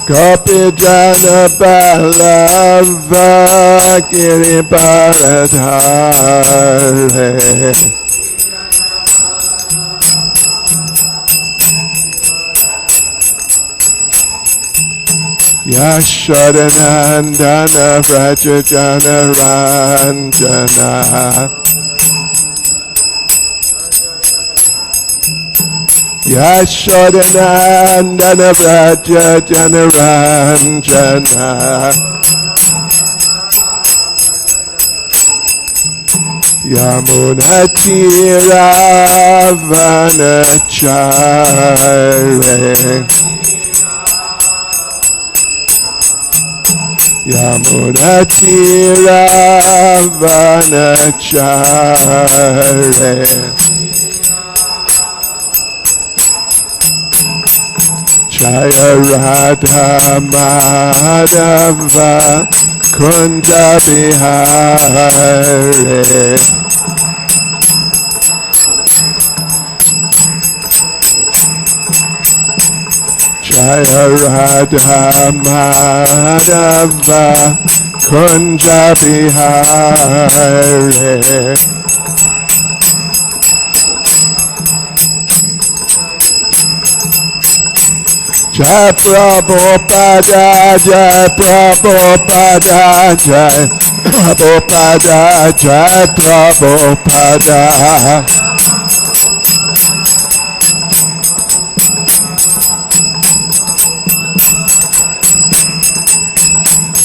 Gopi Jana Ballava Giri Bharadhare Yashodanandana Vraja Jana Ranjana Yashodanandana Vraja Jana Ranjana Yamuna Tira Vanachare Yamuna Tira Vanachare Jaya Radha Madhava Kunja Bihare Jaya Radha Madhava Kunja Bihare Jai Prabhupada, Jai Prabhupada, Jai Prabhupada, Jai Prabhupada.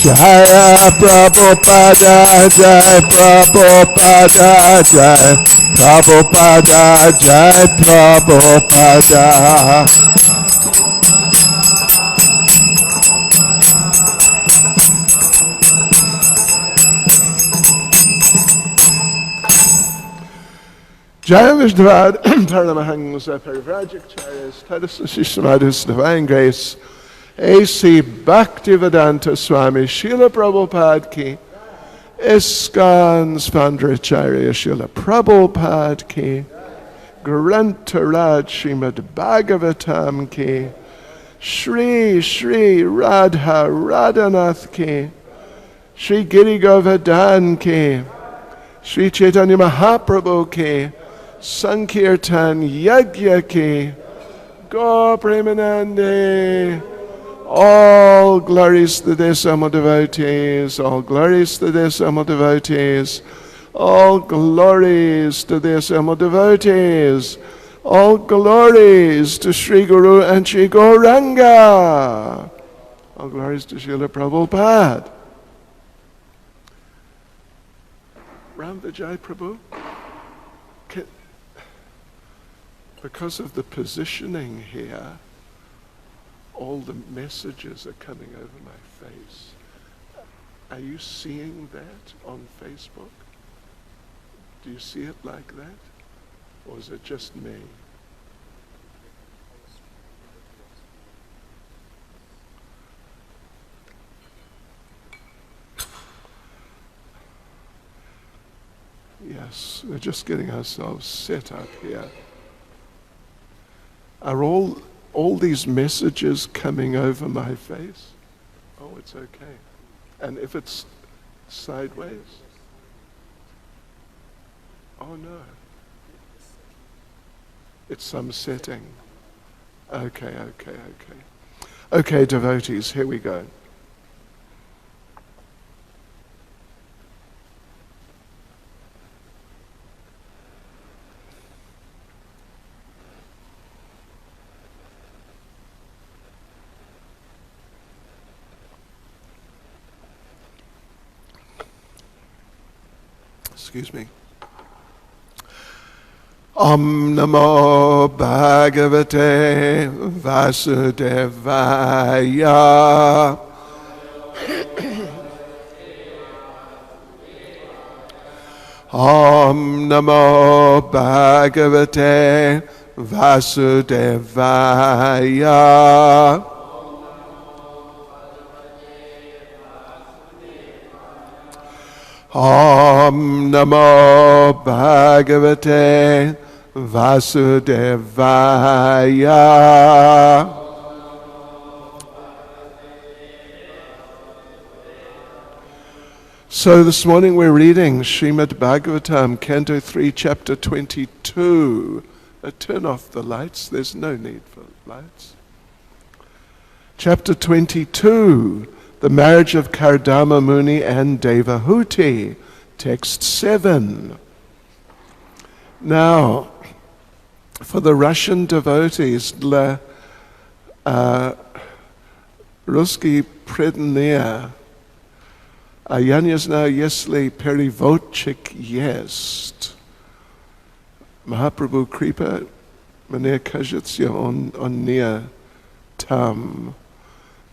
Jai Prabhupada, Jai Prabhupada, Jai Prabhupada, Jai Prabhupada. Jaya Vishnuvad, Paramahansa Parivrajakacharyas, Tadasasishtamad, His Divine Grace, A.C. Bhaktivedanta Swami, Srila Prabhupada Ki, ISKCON Svandracharya, Srila Prabhupada Ki, Grantaraj Srimad Bhagavatam Ki, Shri Shri Radha Radhanath Ki, Shri Giri Govardhan Ki, Shri Caitanya Mahaprabhu Ki, Sankirtan Yajna Ki, Gaur Premanande. All glories to the Sama devotees, all glories to the Sama devotees, all glories to the Sama devotees, all glories to Sri Guru and Sri Gauranga, all glories to Srila Prabhupada. Ram Vijay Prabhu, because of the positioning here, all the messages are coming over my face. Are you seeing that on Facebook? Do you see it like that? Or is it just me? Yes, we're just getting ourselves set up here. Are all these messages coming over my face? Oh, it's okay. And if it's sideways? Oh no. It's some setting. Okay. Okay, devotees, here we go. Excuse me. Om Namo Bhagavate Vasudevaya. Om Namo Bhagavate Vasudevaya. Om Namo Bhagavate Vasudevaya. So this morning we're reading Srimad Bhagavatam, Canto 3, Chapter 22. Turn off the lights, there's no need for lights. Chapter 22, the marriage of Kardama Muni and Devahuti, text 7. Now, for the Russian devotees, dla Ruski prednia, ja nie znаю, если переводчик есть. Mahaprabhu Kripa, мне кажется, он не там.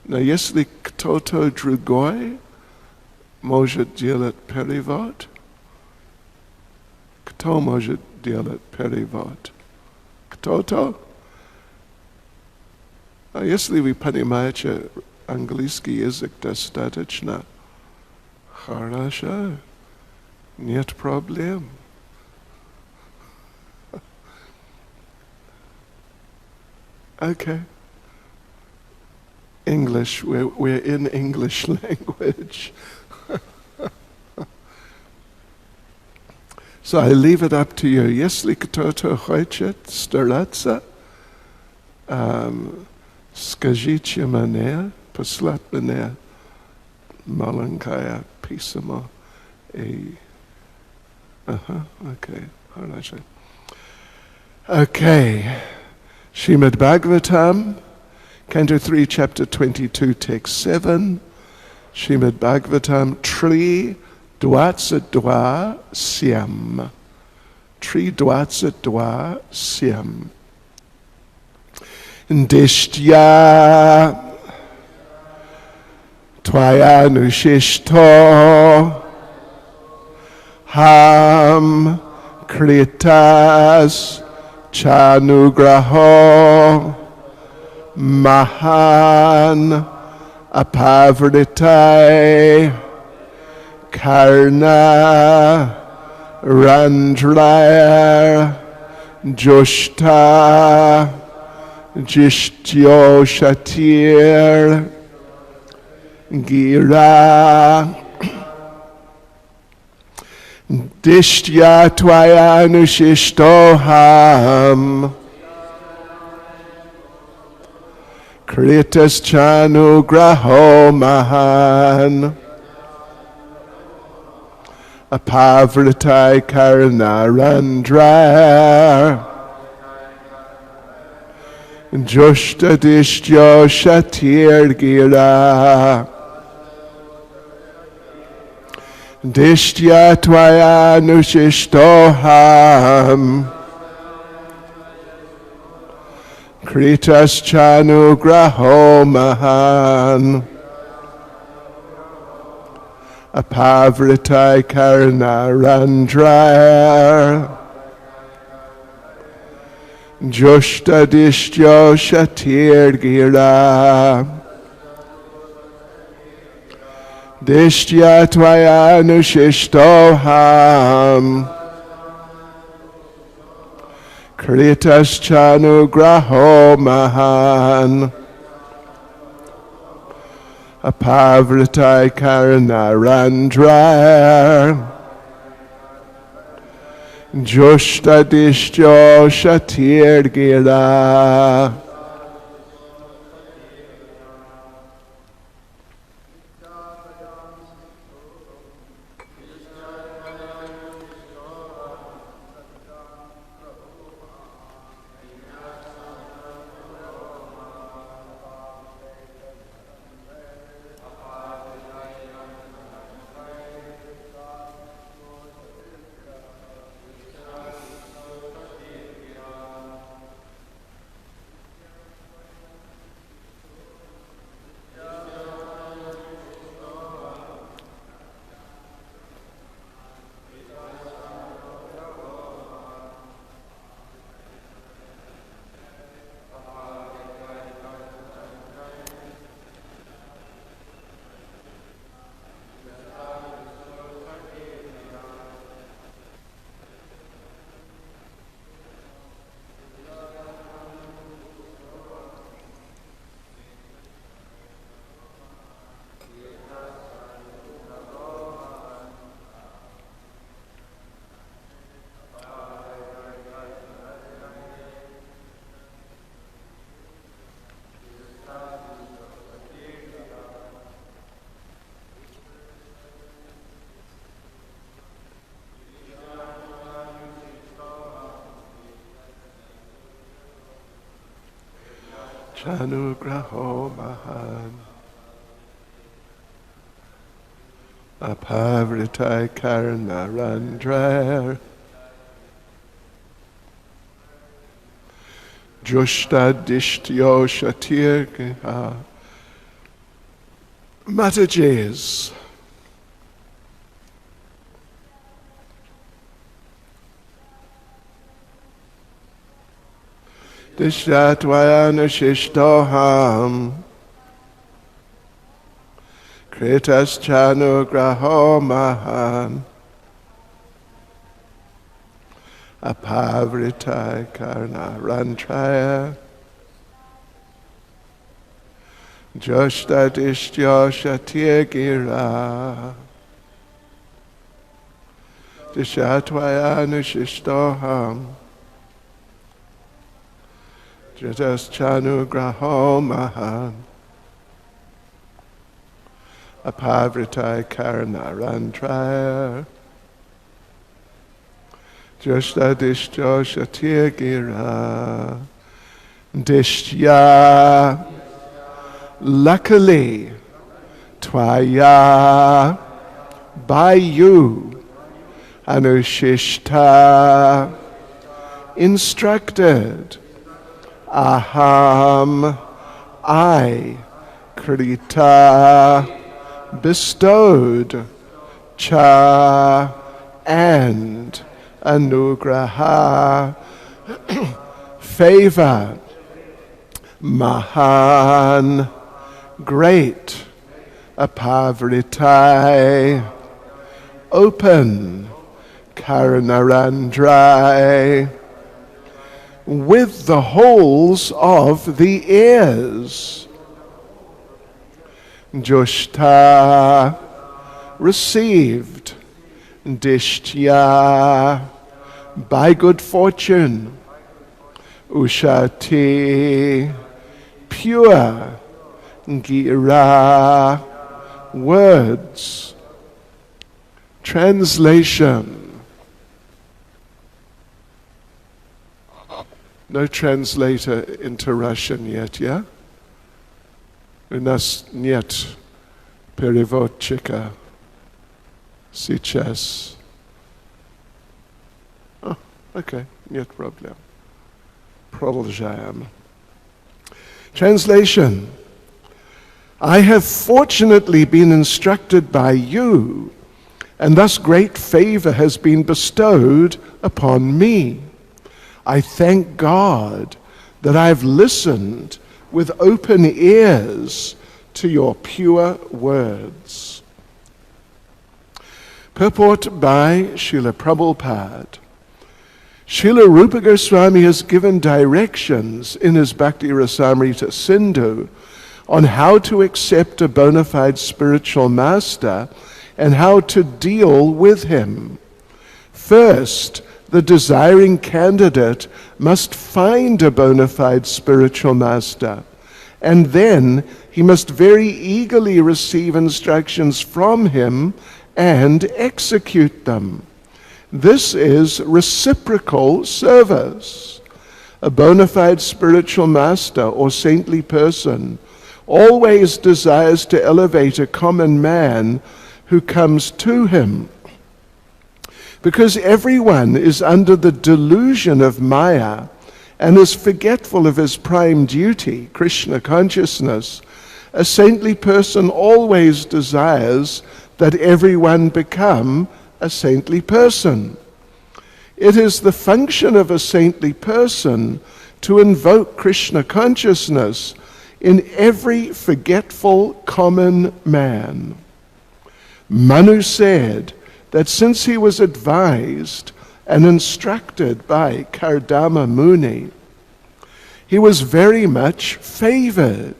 Но если кто-то другой может делать перевод, кто может делать перевод? Кто-то? А если вы понимаете английский язык достаточно хорошо, нет проблем. Okay. English, we're in English language. So I leave it up to you. Если кто-то хочет стараться, скажите мне, послать мне маленькое письмо. Okay, хорошо. Okay. Srimad Bhagavatam, Canto 3, Chapter 22, Text 7. Srimad Bhagavatam, 3:22 Syam. 3:22 Syam. Dishtya Tvayanushishto Ham Kritas Chanugraho Mahan Apavritai Karna Randraya Jushta Jishtyo Shatir Gira Dishtya Tvayanushishtoham Kritas Chanugraho Mahan Apavritai Karnarandra Jushta Dishtyo Shatir Gira Dishtya Tvayanushishtoham Kritas Chanugraho Mahan Apavritai Karnarandra Jushta Dishtyo Shatir Gira Dishtya Tvayanushishtoham Kritas Chanugraho Mahan Apavritai Karnarandra Jushta Dishtyo Shatir Gira. Chanugraho Mahan Apavritai Karnarandrar Jushta Dishtyo Shatirkiha Mataji's. Dishyatvayana Shishtoham Kritas Chanugraho Mahan Apavritai Karnarantraya Joshtadishtyo Shatirgira Dishyatvayana Shishtoham Kritas Chanugraho Mahan Apavritai Karnarantraya Joshtadishtyo Shatirgira Dishtya. Luckily, Tvaya, by you, Anushishta, instructed, Aham, I, Krita, bestowed, Cha, and, Anugraha, favor, Mahan, great, Apavritai, open, Karnarandrai, with the holes of the ears. Jushta, received, Dishtya, by good fortune, Ushati, pure, Gira, words. Translation. No translator into Russian yet, yeah? У нас нет переводчика сейчас. Oh, okay, нет проблем. Продолжаем. Translation. I have fortunately been instructed by you, and thus great favor has been bestowed upon me. I thank God that I have listened with open ears to your pure words. Purport by Srila Prabhupada. Srila Rupa Goswami has given directions in his Bhakti Rasamrita Sindhu on how to accept a bona fide spiritual master and how to deal with him. First, the desiring candidate must find a bona fide spiritual master, and then he must very eagerly receive instructions from him and execute them. This is reciprocal service. A bona fide spiritual master or saintly person always desires to elevate a common man who comes to him. Because everyone is under the delusion of Maya and is forgetful of his prime duty, Krishna consciousness, a saintly person always desires that everyone become a saintly person. It is the function of a saintly person to invoke Krishna consciousness in every forgetful common man. Manu said that since he was advised and instructed by Kardama Muni, he was very much favored.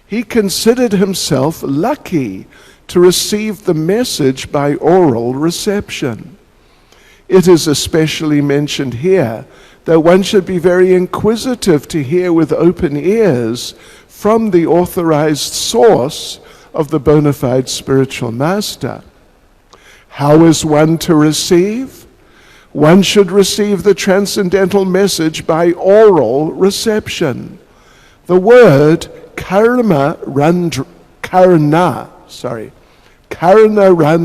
He considered himself lucky to receive the message by oral reception. It is especially mentioned here that one should be very inquisitive to hear with open ears from the authorized source of the bona fide spiritual master. How is one to receive? One should receive the transcendental message by oral reception. The word karna run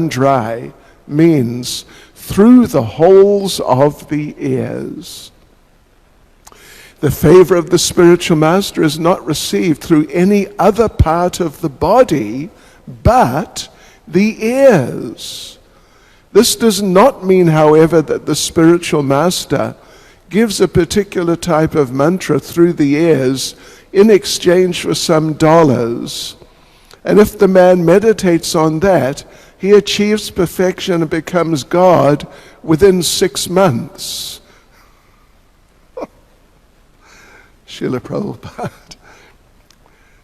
dry means through the holes of the ears. The favor of the spiritual master is not received through any other part of the body but the ears. This does not mean, however, that the spiritual master gives a particular type of mantra through the ears in exchange for some dollars. And if the man meditates on that, he achieves perfection and becomes God within 6 months. Srila Prabhupada.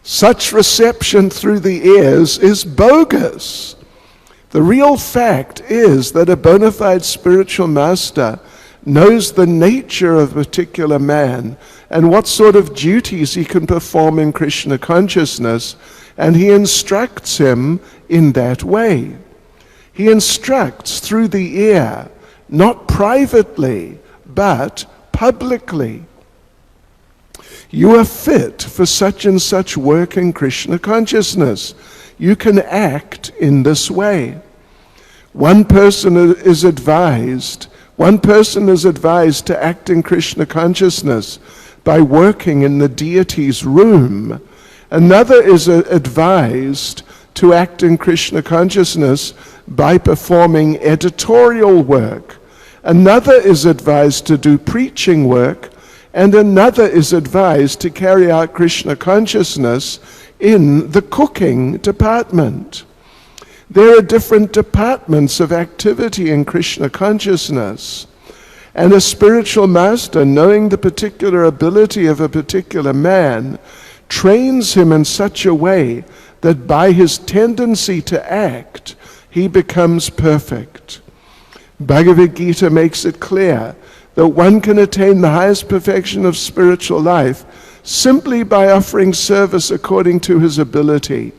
Such reception through the ears is bogus. The real fact is that a bona fide spiritual master knows the nature of a particular man and what sort of duties he can perform in Krishna consciousness, and he instructs him in that way. He instructs through the ear, not privately, but publicly. You are fit for such and such work in Krishna consciousness. You can act in this way. One person is advised to act in Krishna consciousness by working in the deity's room. Another is advised to act in Krishna consciousness by performing editorial work. Another is advised to do preaching work, and another is advised to carry out Krishna consciousness in the cooking department. There are different departments of activity in Krishna consciousness, and a spiritual master, knowing the particular ability of a particular man, trains him in such a way that by his tendency to act, he becomes perfect. Bhagavad Gita makes it clear that one can attain the highest perfection of spiritual life simply by offering service according to his ability,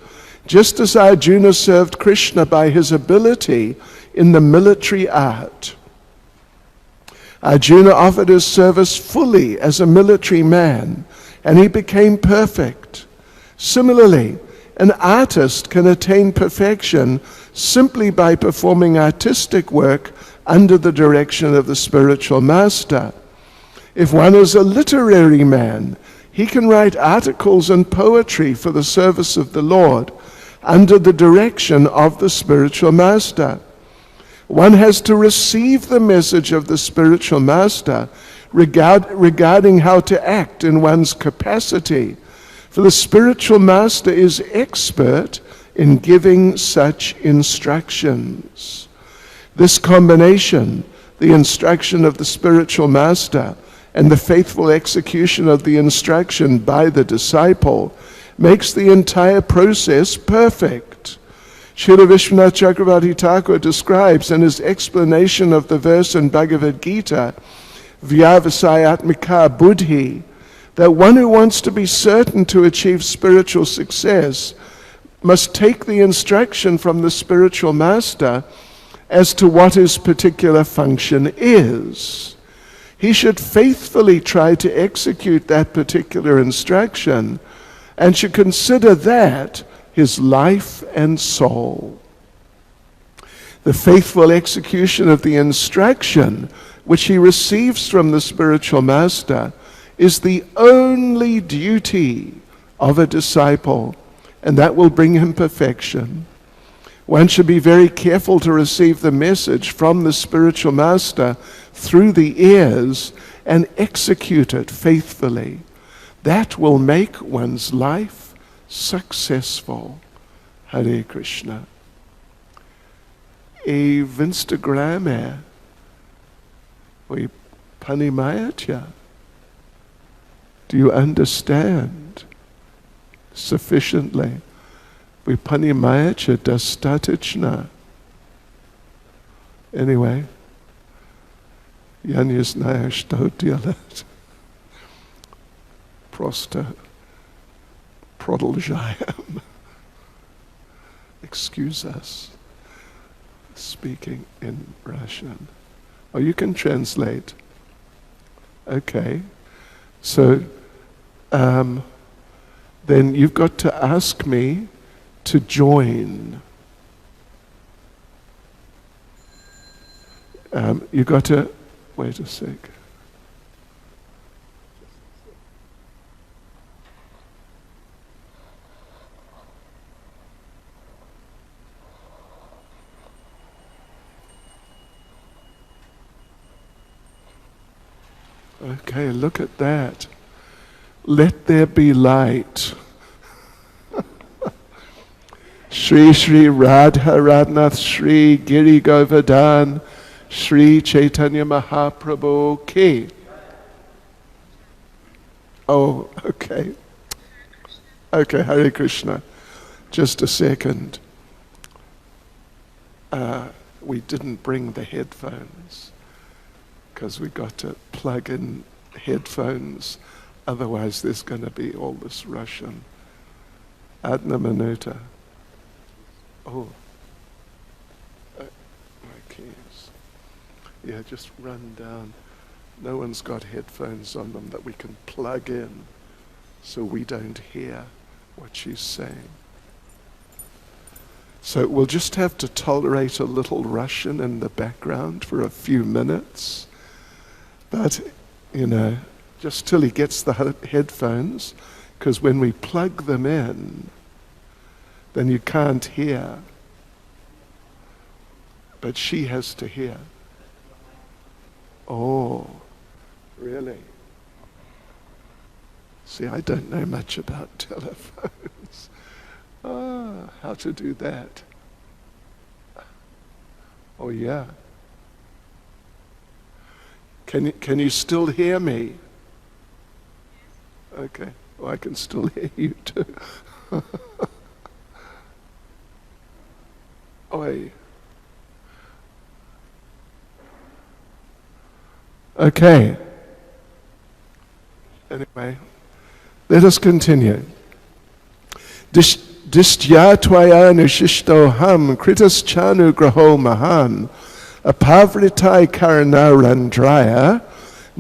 just as Arjuna served Krishna by his ability in the military art. Arjuna offered his service fully as a military man, and he became perfect. Similarly, an artist can attain perfection simply by performing artistic work under the direction of the spiritual master. If one is a literary man, he can write articles and poetry for the service of the Lord under the direction of the spiritual master. One has to receive the message of the spiritual master regarding how to act in one's capacity, for the spiritual master is expert in giving such instructions. This combination, the instruction of the spiritual master and the faithful execution of the instruction by the disciple, makes the entire process perfect. Srila Vishwanath Chakravarti Thakur describes in his explanation of the verse in Bhagavad Gita, Vyavasayatmika Buddhi, that one who wants to be certain to achieve spiritual success must take the instruction from the spiritual master as to what his particular function is. He should faithfully try to execute that particular instruction and should consider that his life and soul. The faithful execution of the instruction which he receives from the spiritual master is the only duty of a disciple, and that will bring him perfection. One should be very careful to receive the message from the spiritual master through the ears and execute it faithfully. That will make one's life successful. Hare Krishna. I v Instagramme we понимаете? Do you understand sufficiently? Вы понимаете достаточно? Anyway, я не знаю, что делать. Просто продолжаем. Excuse us speaking in Russian. Oh, you can translate. Okay. So, then you've got to ask me to join. You've got to, wait a sec. Okay, look at that. Let there be light. Shri Shri Radha Radhanath Shri Giri Govardhan Shri Caitanya Mahaprabhu Ki. Oh, okay. Okay, Hare Krishna. Just a second. We didn't bring the headphones because we got to plug in headphones. Otherwise there's going to be all this Russian. Adna Minuta. Oh, my keys. Yeah, just run down. No one's got headphones on them that we can plug in so we don't hear what she's saying. So we'll just have to tolerate a little Russian in the background for a few minutes. But, just till he gets the headphones, because when we plug them in, then you can't hear. But she has to hear. Oh, really? See, I don't know much about telephones. How to do that? Oh, yeah. Can you still hear me? Okay. Well, I can still hear you too. Oi. Okay. Anyway, let us continue. Dishtya tvaya nishishtoham kritaschanu graho mahan apavritai karnarandraya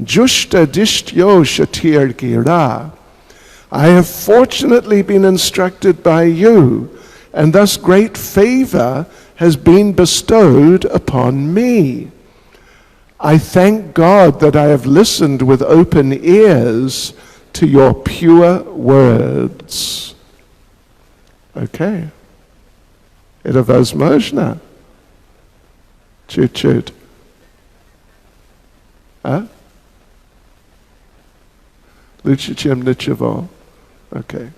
jushta dishtyo shatir gira. I have fortunately been instructed by you, and thus great favor has been bestowed upon me. I thank God that I have listened with open ears to your pure words. Okay. Это возможно? Чуть-чуть. А? Лучше, чем ничего. Okay.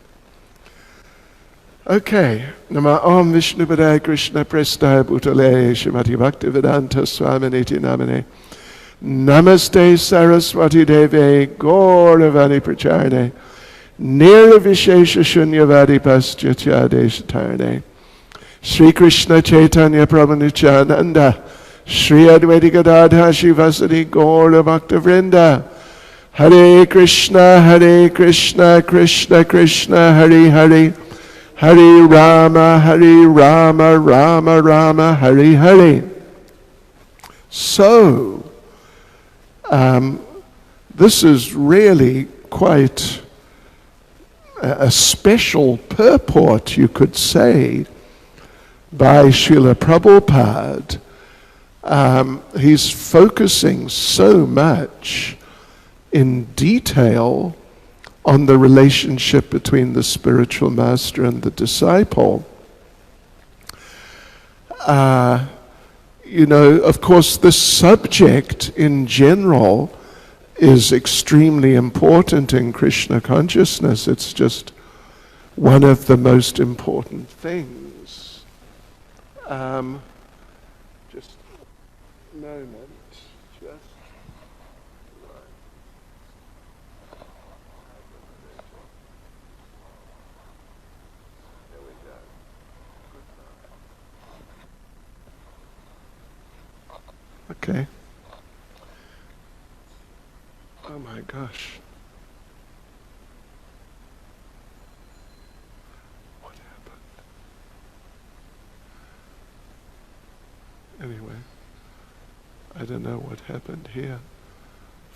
Okay. Nama Om Vishnu Padaya Krishna Prestaya Bhutale Srimati Bhaktivedanta Swami Niti Namane Namaste Saraswati Deve Gauravani Pracharne Nirvishesha Shunyavadi Paschatya Deshatarne Sri Krishna Chaitanya Prabhu Nityananda Sri Advaita Gadadha Shivasati Gaura Bhakta Vrinda Hare Krishna Krishna Krishna Hare Hare Hare Rama Rama Rama Hare Hare. So, this is really quite a special purport, you could say, by Srila Prabhupada. He's focusing so much in detail on the relationship between the spiritual master and the disciple. Of course, this subject in general is extremely important in Krishna consciousness. It's just one of the most important things. Just a moment. Okay. Oh my gosh. What happened? Anyway, I don't know what happened here.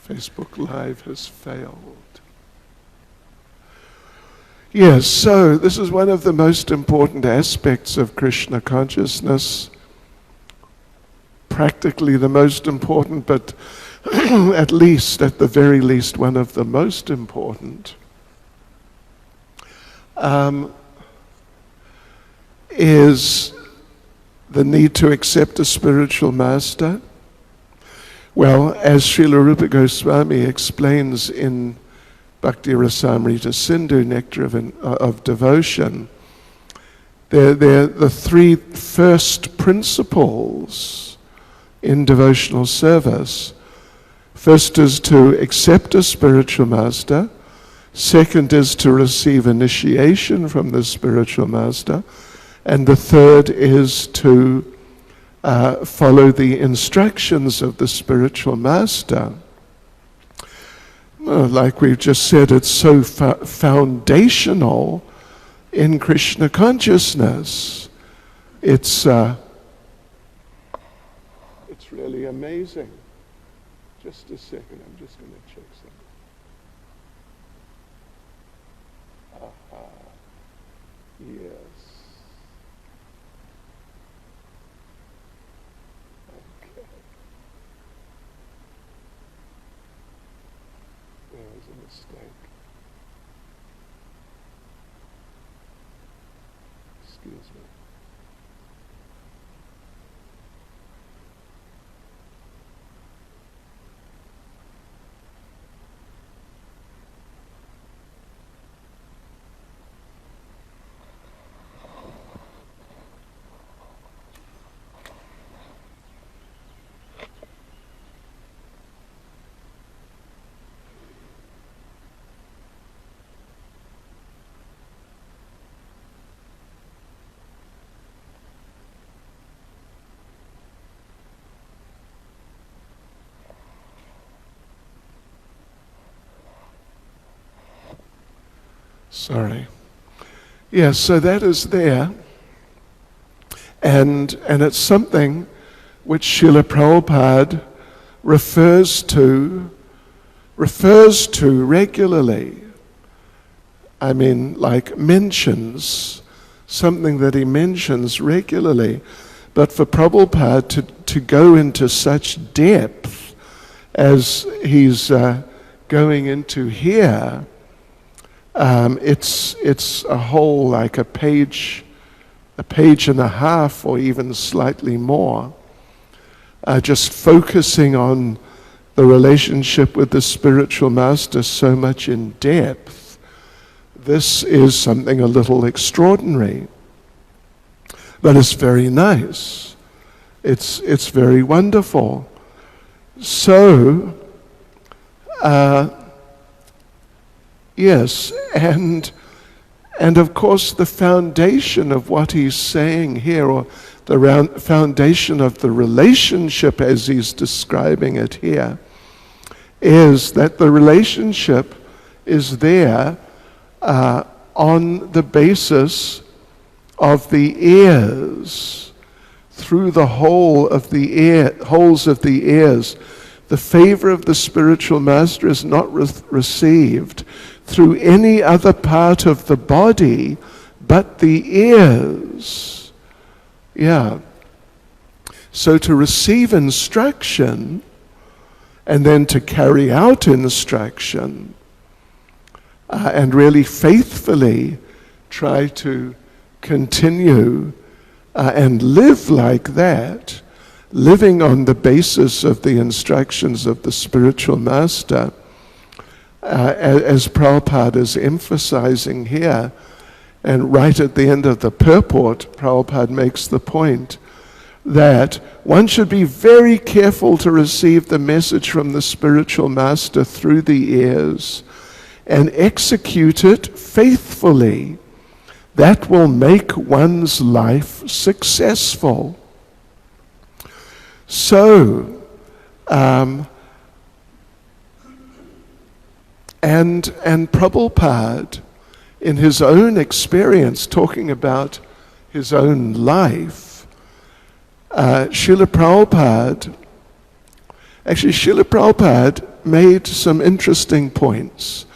Facebook Live has failed. Yes, so this is one of the most important aspects of Krishna consciousness. Practically the most important, but at the very least, one of the most important, is the need to accept a spiritual master. Well, as Srila Rupa Goswami explains in Bhakti Rasamrita Sindhu, Nectar of Devotion, they're the three first principles in devotional service. First is to accept a spiritual master. Second is to receive initiation from the spiritual master. And the third is to follow the instructions of the spiritual master. Like we've just said, it's so foundational in Krishna consciousness. It's really amazing. Just a second, I'm just going to check something. Yes. Okay. There was a mistake. Excuse me. Sorry. Yes, so that is there. And it's something which Srila Prabhupada refers to regularly. I mean, like mentions, something that he mentions regularly. But for Prabhupada to go into such depth as he's going into here, it's a whole, like a page and a half, or even slightly more, just focusing on the relationship with the spiritual master so much in depth. This is something a little extraordinary, but it's very nice. It's very wonderful. So, yes, and of course the foundation of what he's saying here, or the foundation of the relationship as he's describing it here, is that the relationship is there on the basis of the ears, through the holes of the ears. The favor of the spiritual master is not received through any other part of the body but the ears. Yeah. So to receive instruction and then to carry out instruction and really faithfully try to continue and live like that, living on the basis of the instructions of the spiritual master, as Prabhupada is emphasizing here, and right at the end of the purport, Prabhupada makes the point that one should be very careful to receive the message from the spiritual master through the ears and execute it faithfully. That will make one's life successful. So, and Prabhupada, in his own experience, talking about his own life, Srila Prabhupada made some interesting points.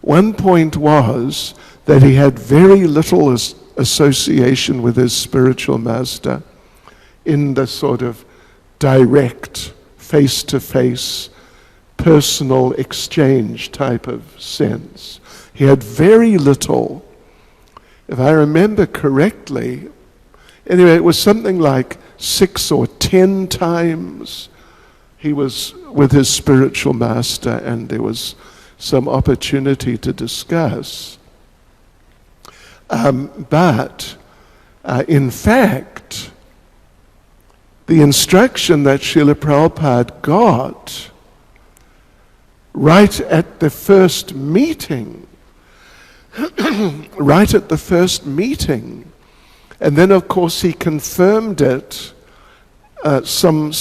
One point was that he had very little association with his spiritual master in the sort of direct, face-to-face, personal exchange type of sense. He had very little. If I remember correctly, anyway, it was something like 6 or 10 times he was with his spiritual master, and there was some opportunity to discuss. But in fact, the instruction that Srila Prabhupada got right at the first meeting, and then of course he confirmed it some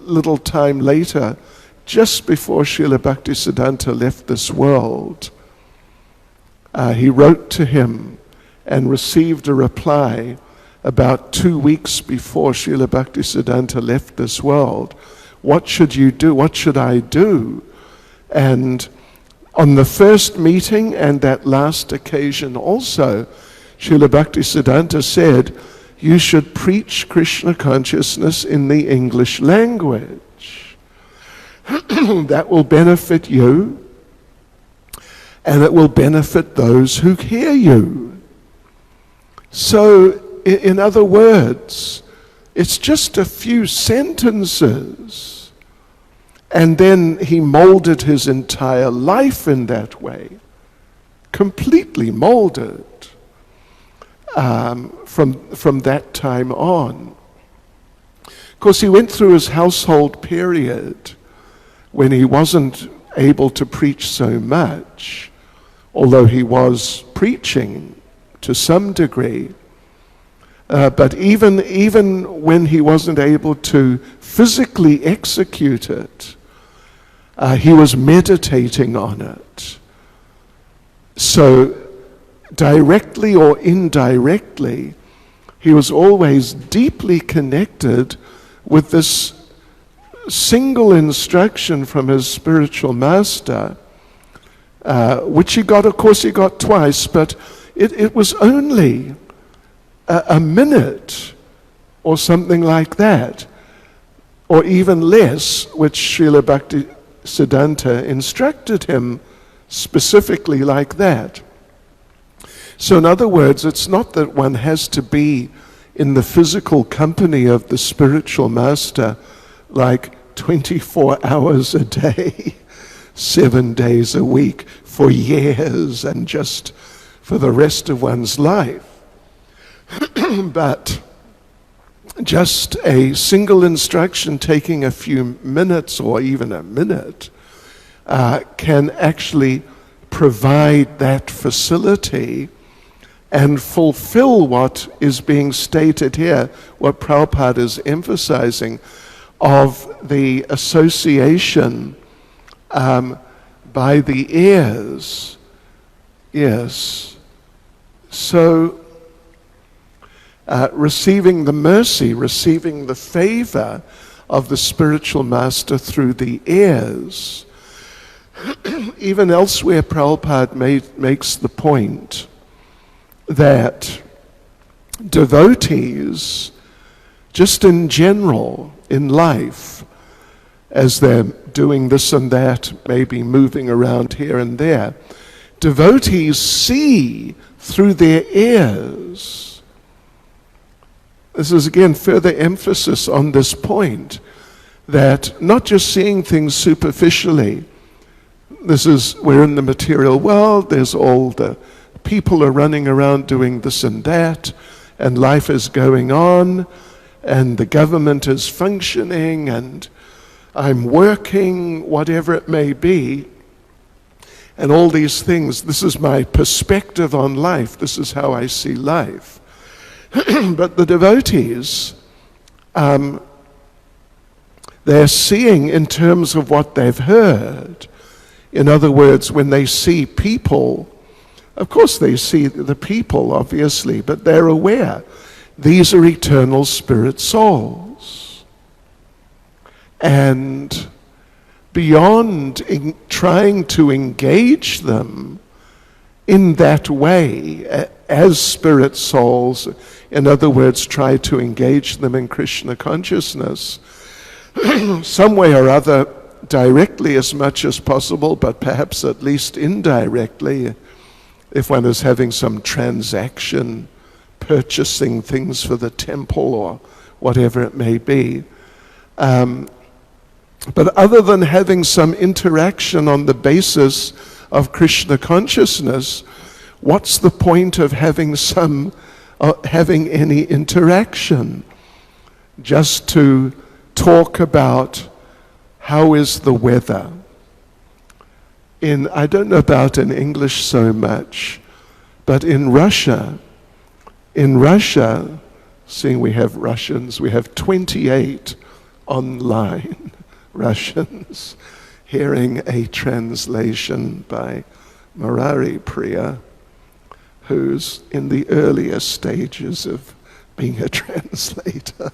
little time later, just before Srila Bhaktisiddhanta left this world. He wrote to him and received a reply about 2 weeks before Srila Bhaktisiddhanta left this world. What should you do? What should I do? And on the first meeting and that last occasion also, Srila Bhaktisiddhanta said, you should preach Krishna consciousness in the English language. That will benefit you, and it will benefit those who hear you. So, in other words, it's just a few sentences, and then he molded his entire life in that way, completely molded from that time on. Of course, he went through his household period when he wasn't able to preach so much, although he was preaching to some degree. But even when he wasn't able to physically execute it, he was meditating on it. So directly or indirectly, he was always deeply connected with this single instruction from his spiritual master, which he got twice, but it was only a minute or something like that, or even less, which Srila Bhaktisiddhanta instructed him specifically like that. So in other words, it's not that one has to be in the physical company of the spiritual master like 24 hours a day, 7 days a week, for years and just for the rest of one's life. But just a single instruction taking a few minutes or even a minute can actually provide that facility and fulfill what is being stated here, what Prabhupada is emphasizing, of the association by the ears. Yes. So, receiving the mercy, receiving the favor of the spiritual master through the ears. Even elsewhere, Prabhupada makes the point that devotees, just in general, in life, as they're doing this and that, maybe moving around here and there, devotees see through their ears. This is again further emphasis on this point, that not just seeing things superficially. We're in the material world, there's all the people are running around doing this and that, and life is going on, and the government is functioning, and I'm working, whatever it may be, and all these things. This is my perspective on life. This is how I see life. But the devotees, they're seeing in terms of what they've heard. In other words, when they see people, of course they see the people, obviously, but they're aware these are eternal spirit souls. And beyond trying to engage them in that way, as spirit souls, in other words, try to engage them in Krishna consciousness, some way or other, directly as much as possible, but perhaps at least indirectly, if one is having some transaction, purchasing things for the temple or whatever it may be. But other than having some interaction on the basis of Krishna consciousness, what's the point of having any interaction? Just to talk about how is the weather. I don't know about in English so much, but in Russia, seeing we have Russians, we have 28 online Russians hearing a translation by Murari Priya, who's in the earlier stages of being a translator.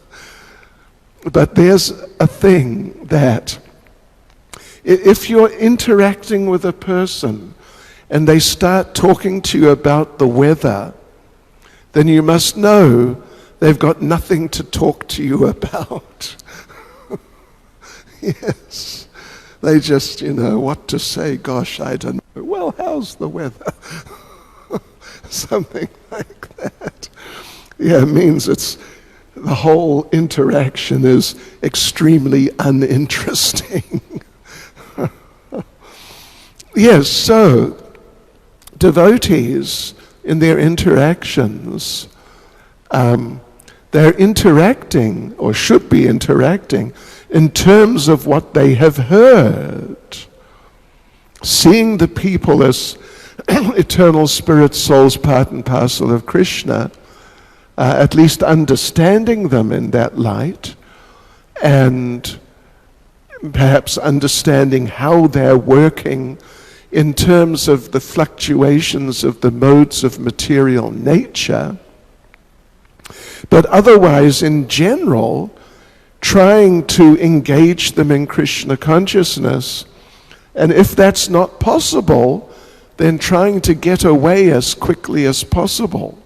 But there's a thing that if you're interacting with a person and they start talking to you about the weather, then you must know they've got nothing to talk to you about. Yes. They just, what to say. Gosh, I don't know. Well, how's the weather? Something like that. Yeah, it means the whole interaction is extremely uninteresting. Yes, so devotees in their interactions, they're interacting, or should be interacting, in terms of what they have heard. Seeing the people as eternal spirit souls, part and parcel of Krishna, at least understanding them in that light, and perhaps understanding how they're working in terms of the fluctuations of the modes of material nature, but otherwise, in general, trying to engage them in Krishna consciousness, and if that's not possible, then trying to get away as quickly as possible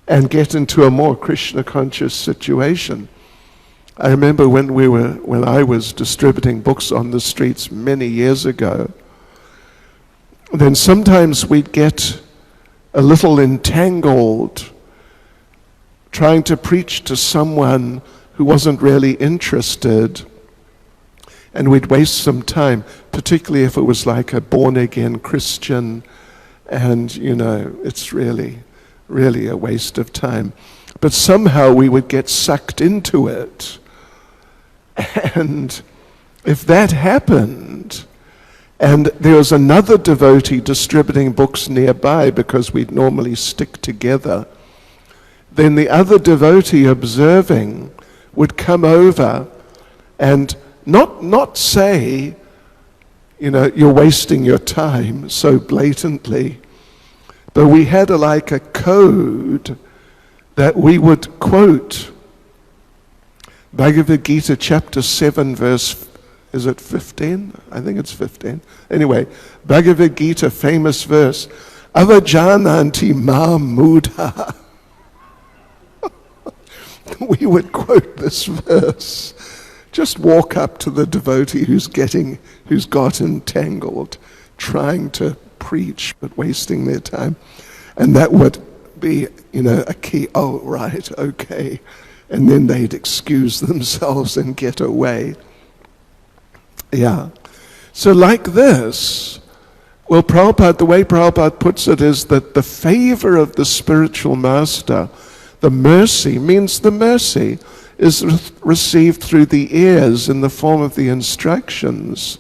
and get into a more Krishna conscious situation. I remember when I was distributing books on the streets many years ago, then sometimes we'd get a little entangled trying to preach to someone who wasn't really interested, and we'd waste some time, particularly if it was like a born-again Christian, and it's really a waste of time. But somehow we would get sucked into it. And if that happened, and there was another devotee distributing books nearby, because we'd normally stick together, then the other devotee observing would come over and not say, you're wasting your time so blatantly, but we had a code that we would quote Bhagavad Gita chapter 7 verse, is it 15? I think it's 15. Anyway, Bhagavad Gita famous verse, Avajananti ma mudha. We would quote this verse. Just walk up to the devotee who's got entangled, trying to preach but wasting their time. And that would be, a key, oh, right, okay. And then they'd excuse themselves and get away. Yeah. So like this, well, Prabhupada, the way Prabhupada puts it is that the favor of the spiritual master, the mercy, means the mercy is received through the ears in the form of the instructions.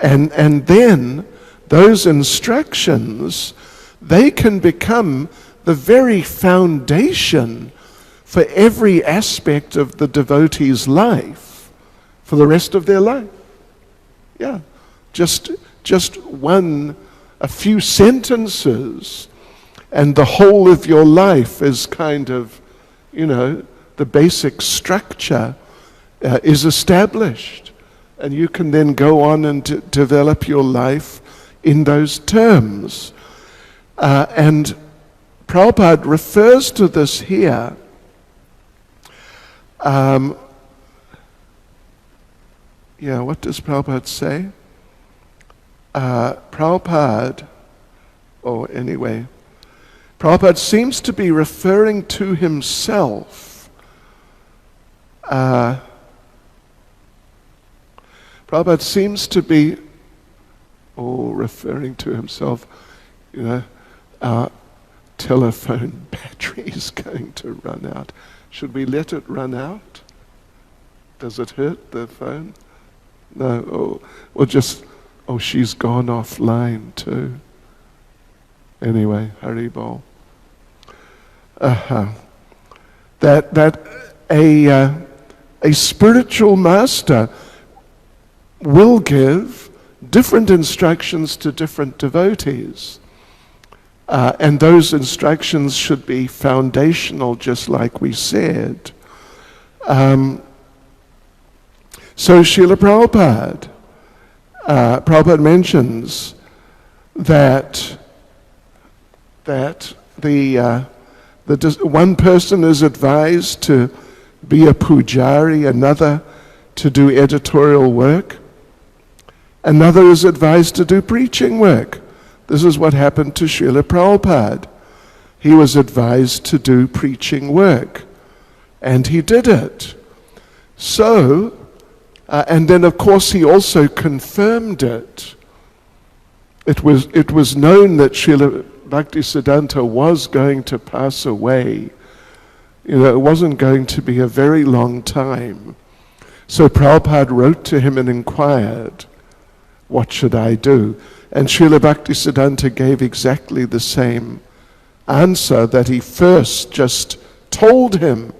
And then those instructions, they can become the very foundation for every aspect of the devotee's life, for the rest of their life. Yeah, just a few sentences, and the whole of your life is kind of, the basic structure is established. And you can then go on and develop your life in those terms. And Prabhupada refers to this here. What does Prabhupada say? Prabhupada seems to be referring to himself. Prabhupada seems to be referring to himself. Our telephone battery is going to run out. Should we let it run out? Does it hurt the phone? No. She's gone offline too. Anyway, Haribol. That a spiritual master will give different instructions to different devotees. And those instructions should be foundational, just like we said. So Srila Prabhupada mentions that one person is advised to be a pujari, another to do editorial work, another is advised to do preaching work. This is what happened to Srila Prabhupada. He was advised to do preaching work, and he did it. So, and then of course he also confirmed it. It was known that Srila Bhaktisiddhanta was going to pass away. It wasn't going to be a very long time. So Prabhupada wrote to him and inquired, what should I do? And Srila Bhaktisiddhanta gave exactly the same answer that he first just told him,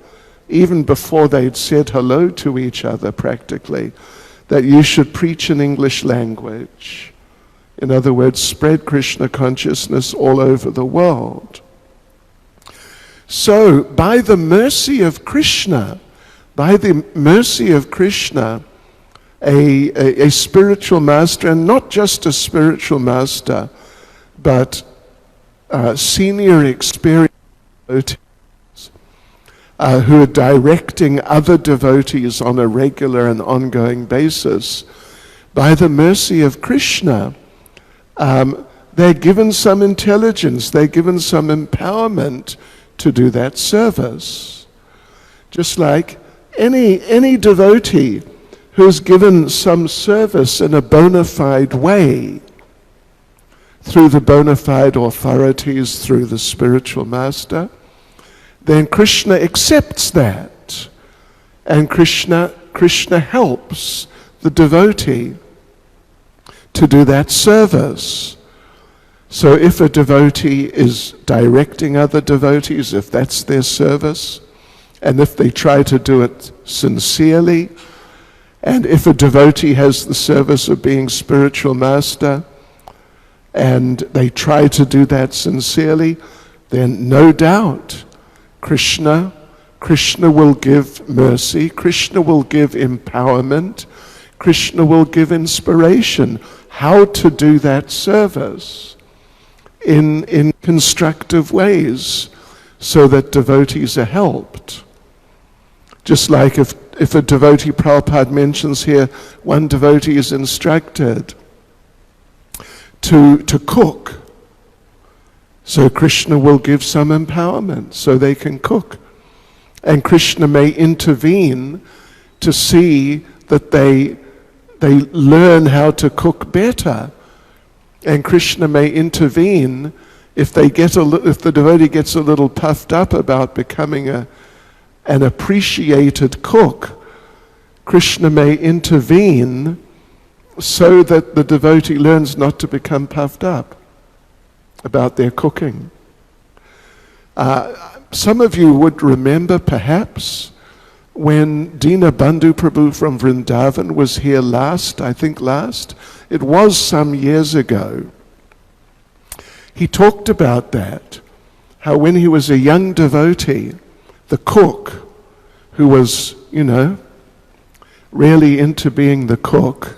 even before they'd said hello to each other practically, that you should preach in English language. In other words, spread Krishna consciousness all over the world. So, by the mercy of Krishna, a spiritual master, and not just a spiritual master, but senior experienced devotees who are directing other devotees on a regular and ongoing basis, by the mercy of Krishna, they're given some intelligence, they're given some empowerment to do that service. Just like any devotee who's given some service in a bona fide way, through the bona fide authorities, through the spiritual master, then Krishna accepts that. And Krishna helps the devotee to do that service. So if a devotee is directing other devotees, if that's their service, and if they try to do it sincerely, and if a devotee has the service of being spiritual master, and they try to do that sincerely, then no doubt Krishna will give mercy, Krishna will give empowerment, Krishna will give inspiration how to do that service in constructive ways so that devotees are helped. Just like if a devotee, Prabhupada mentions here, one devotee is instructed to cook. So Krishna will give some empowerment so they can cook. And Krishna may intervene to see that they learn how to cook better. And Krishna may intervene if the devotee gets a little puffed up about becoming an appreciated cook. Krishna may intervene so that the devotee learns not to become puffed up about their cooking. Some of you would remember perhaps when Dinabandhu Prabhu from Vrindavan was here last, it was some years ago. He talked about that, how when he was a young devotee, the cook, who was, really into being the cook,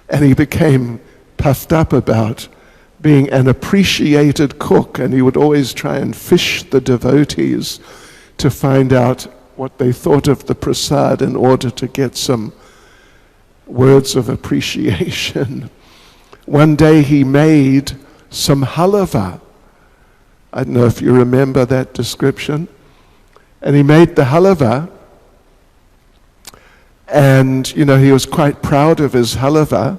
and he became puffed up about being an appreciated cook, and he would always try and fish the devotees to find out what they thought of the prasad in order to get some words of appreciation. One day he made some halava. I don't know if you remember that description. And he made the halava, and he was quite proud of his halava.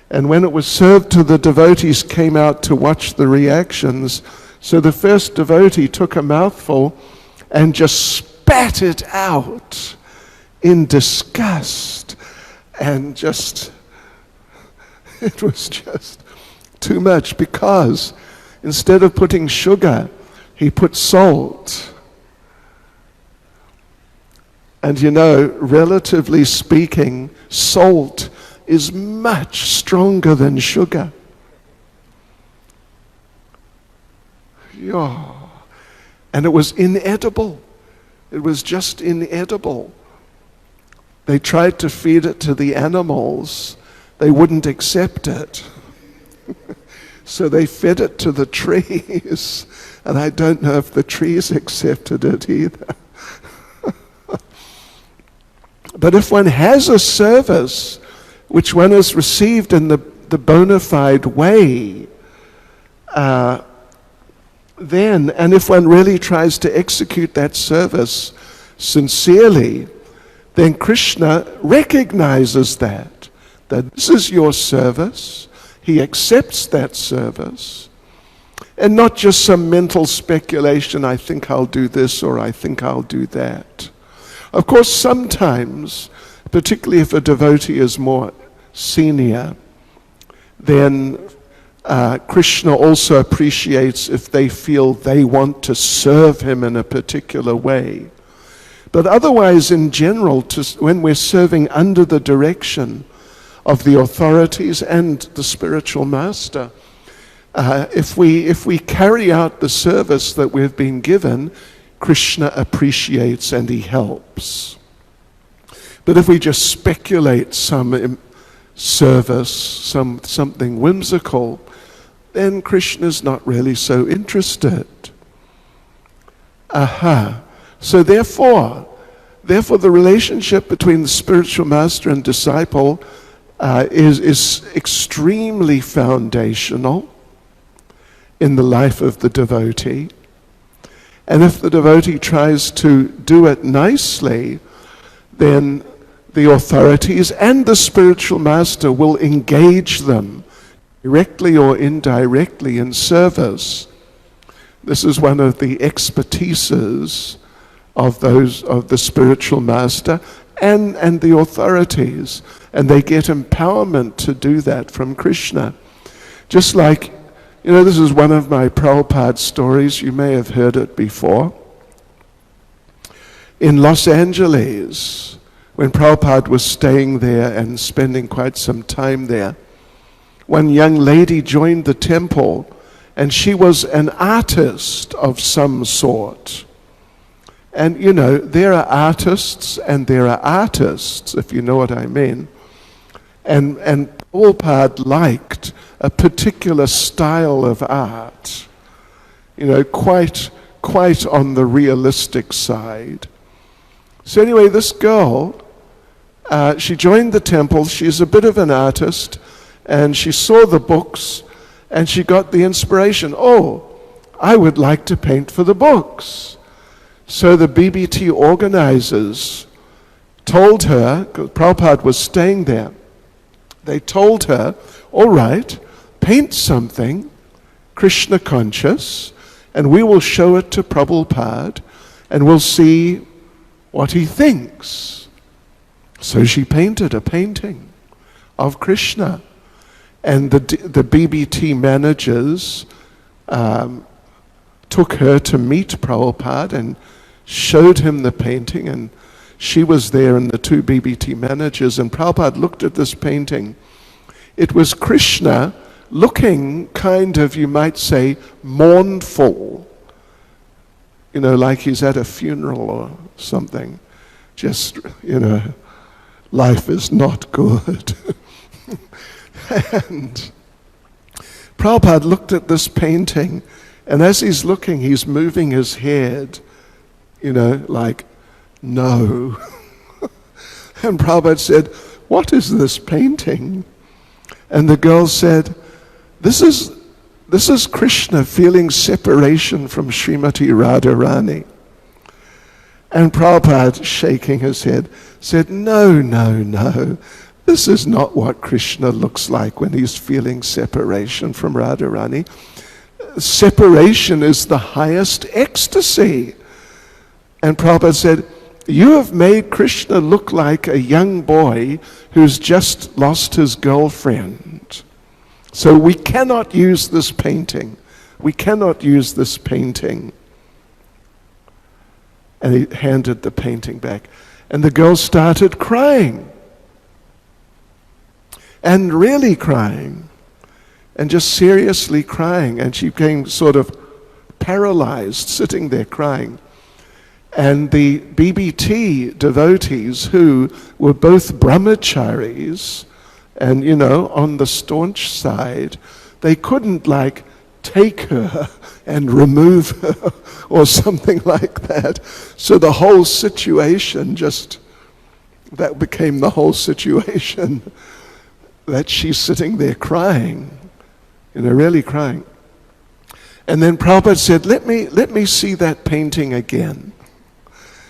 And when it was served to the devotees, came out to watch the reactions. So the first devotee took a mouthful and just spat it out in disgust. And it was just too much, because instead of putting sugar, he put salt. And relatively speaking, salt is much stronger than sugar. Yeah. And it was inedible. It was just inedible. They tried to feed it to the animals. They wouldn't accept it. So they fed it to the trees. And I don't know if the trees accepted it either. But if one has a service which one has received in the bona fide way, then, and if one really tries to execute that service sincerely, then Krishna recognizes that this is your service. He accepts that service. And not just some mental speculation, I think I'll do this or I think I'll do that. Of course, sometimes, particularly if a devotee is more senior, then Krishna also appreciates if they feel they want to serve him in a particular way. But otherwise, in general, when we're serving under the direction of the authorities and the spiritual master, if we carry out the service that we've been given, Krishna appreciates and he helps. But if we just speculate some service, something whimsical, then Krishna's not really so interested. So therefore the relationship between the spiritual master and disciple is extremely foundational in the life of the devotee. And if the devotee tries to do it nicely, then the authorities and the spiritual master will engage them directly or indirectly in service. This is one of the expertises of the spiritual master and the authorities, and they get empowerment to do that from Krishna. Just like, this is one of my Prabhupada stories. You may have heard it before. In Los Angeles, when Prabhupada was staying there and spending quite some time there, one young lady joined the temple, and she was an artist of some sort. And there are artists and there are artists, if you know what I mean. And Prabhupada liked a particular style of art, quite on the realistic side. So anyway, this girl, she joined the temple. She's a bit of an artist, and she saw the books, and she got the inspiration. Oh, I would like to paint for the books. So the BBT organizers told her, because Prabhupada was staying there, they told her, all right, paint something Krishna conscious, and we will show it to Prabhupada, and we'll see what he thinks. So she painted a painting of Krishna. And the BBT managers took her to meet Prabhupada and showed him the painting, and she was there, and the two BBT managers, and Prabhupada looked at this painting. It was Krishna looking kind of, you might say, mournful, like he's at a funeral or something. Just, life is not good. And Prabhupada looked at this painting, and as he's looking, he's moving his head, like, no. And Prabhupada said, "What is this painting?" And the girl said, This is Krishna feeling separation from Srimati Radharani." And Prabhupada, shaking his head, said, "No, no, no. This is not what Krishna looks like when he's feeling separation from Radharani. Separation is the highest ecstasy." And Prabhupada said, "You have made Krishna look like a young boy who's just lost his girlfriend. So we cannot use this painting. We cannot use this painting." And he handed the painting back. And the girl started crying. And really crying. And just seriously crying. And she became sort of paralyzed, sitting there crying. And the BBT devotees, who were both brahmacharis and, on the staunch side, they couldn't take her and remove her or something like that. So the whole situation that became the whole situation, that she's sitting there crying, really crying. And then Prabhupada said, let me see that painting again.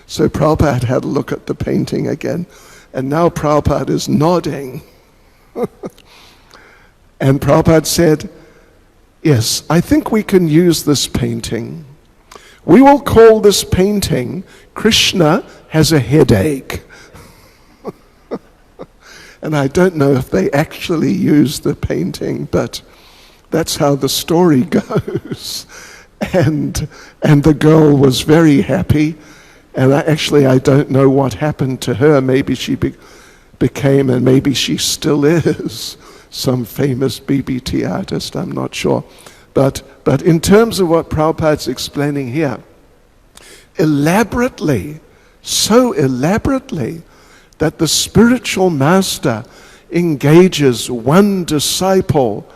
So Prabhupada had a look at the painting again, and now Prabhupada is nodding. And Prabhupada said, "Yes, I think we can use this painting. We will call this painting, 'Krishna Has a Headache.'" And I don't know if they actually used the painting, but that's how the story goes. And the girl was very happy. And I don't know what happened to her. Maybe she became, and maybe she still is, some famous BBT artist. I'm not sure. But in terms of what Prabhupada's explaining here, so elaborately, that the spiritual master engages one disciple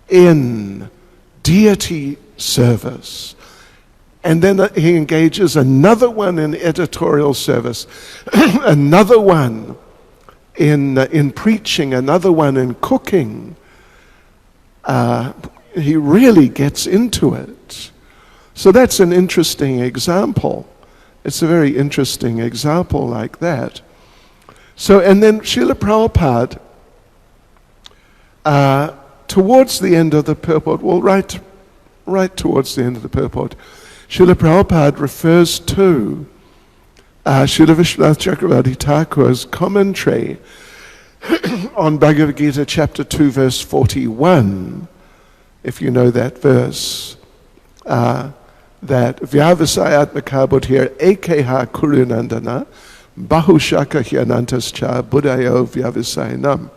in deity service. And then he engages another one in editorial service, another one in preaching, another one in cooking. He really gets into it. So that's an interesting example. It's a very interesting example like that. So, and then Srila Prabhupada, towards the end of the purport, right towards the end of the purport, Srila Prabhupada refers to Srila Vishwanath Chakravarti Thakur's commentary on Bhagavad Gita chapter 2 verse 41, if you know that verse, that Vyavasayatmaka buddhir ekeha kurunandana bahushaka hyanantascha buddhayo vyavasayanam.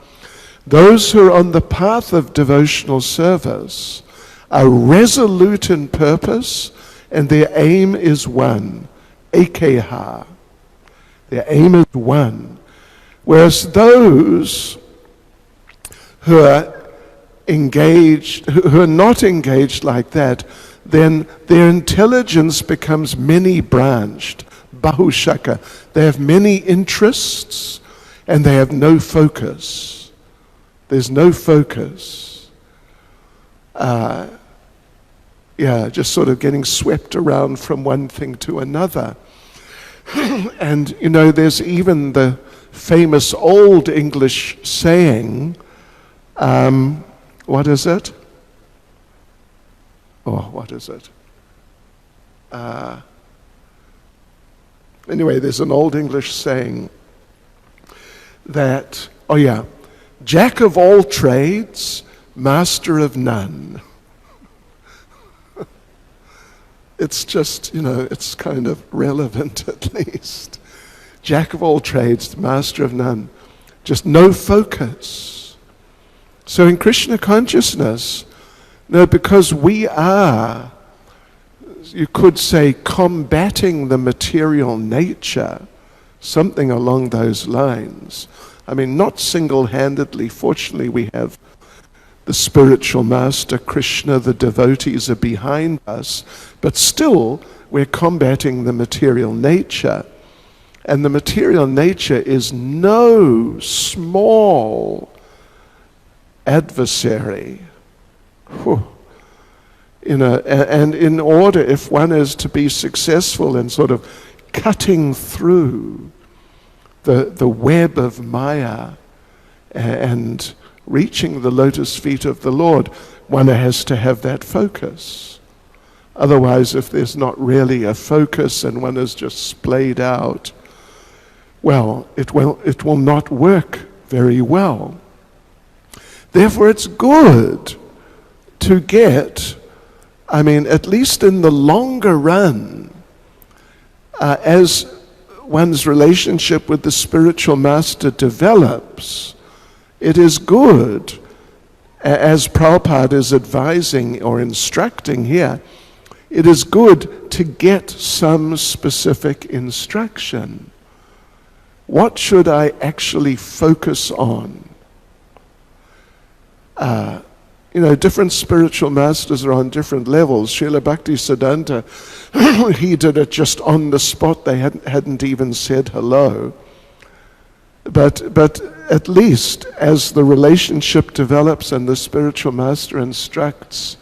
Those who are on the path of devotional service are resolute in purpose, and their aim is one, ekeha. Their aim is one. Whereas those who are engaged, who are not engaged like that, then their intelligence becomes many-branched, bahushaka. They have many interests, and they have no focus. There's no focus. Just sort of getting swept around from one thing to another. And, there's even the famous old English saying, what is it? Anyway, there's an old English saying that, jack of all trades, master of none. It's just, it's kind of relevant at least. Jack of all trades, master of none. Just no focus. So in Krishna consciousness, because we are, you could say, combating the material nature, something along those lines. I mean, not single-handedly. Fortunately, we have the spiritual master, Krishna, the devotees are behind us, but still we're combating the material nature. And the material nature is no small adversary. Whew. And in order, if one is to be successful in sort of cutting through the web of Maya and reaching the lotus feet of the Lord, one has to have that focus. Otherwise, if there's not really a focus and one is just splayed out, well, it will not work very well. Therefore, it's good to get, at least in the longer run, as one's relationship with the spiritual master develops, it is good, as Prabhupada is advising or instructing here, it is good to get some specific instruction. What should I actually focus on? Different spiritual masters are on different levels. Srila Bhakti Siddhanta, he did it just on the spot. They hadn't even said hello. But at least as the relationship develops and the spiritual master instructs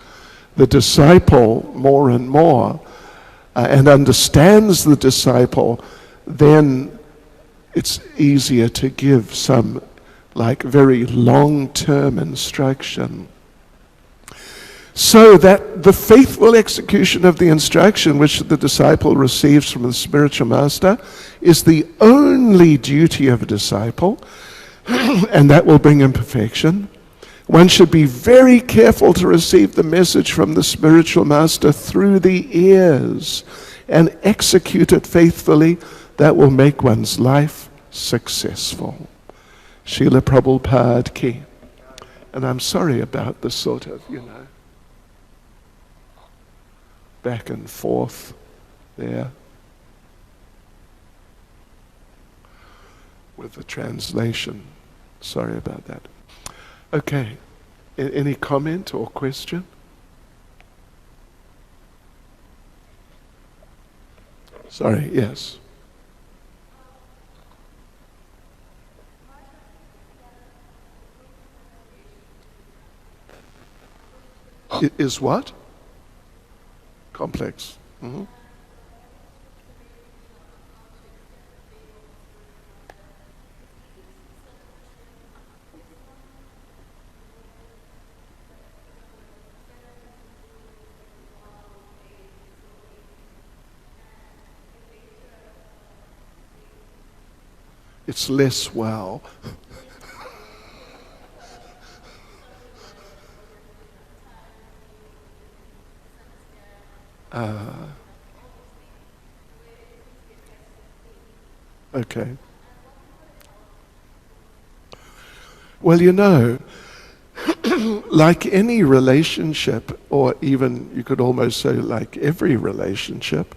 the disciple more and more and understands the disciple, then it's easier to give some very long-term instruction. So that the faithful execution of the instruction which the disciple receives from the spiritual master is the only duty of a disciple, and that will bring him perfection. One should be very careful to receive the message from the spiritual master through the ears and execute it faithfully. That will make one's life successful. Srila Prabhupada ki. And I'm sorry about the sort of, back and forth there with the translation. Sorry about that. Okay, any comment or question? Sorry, yes. Is what? Complex. Mm-hmm. It's less wow. Okay. Well, like any relationship, or even you could almost say like every relationship,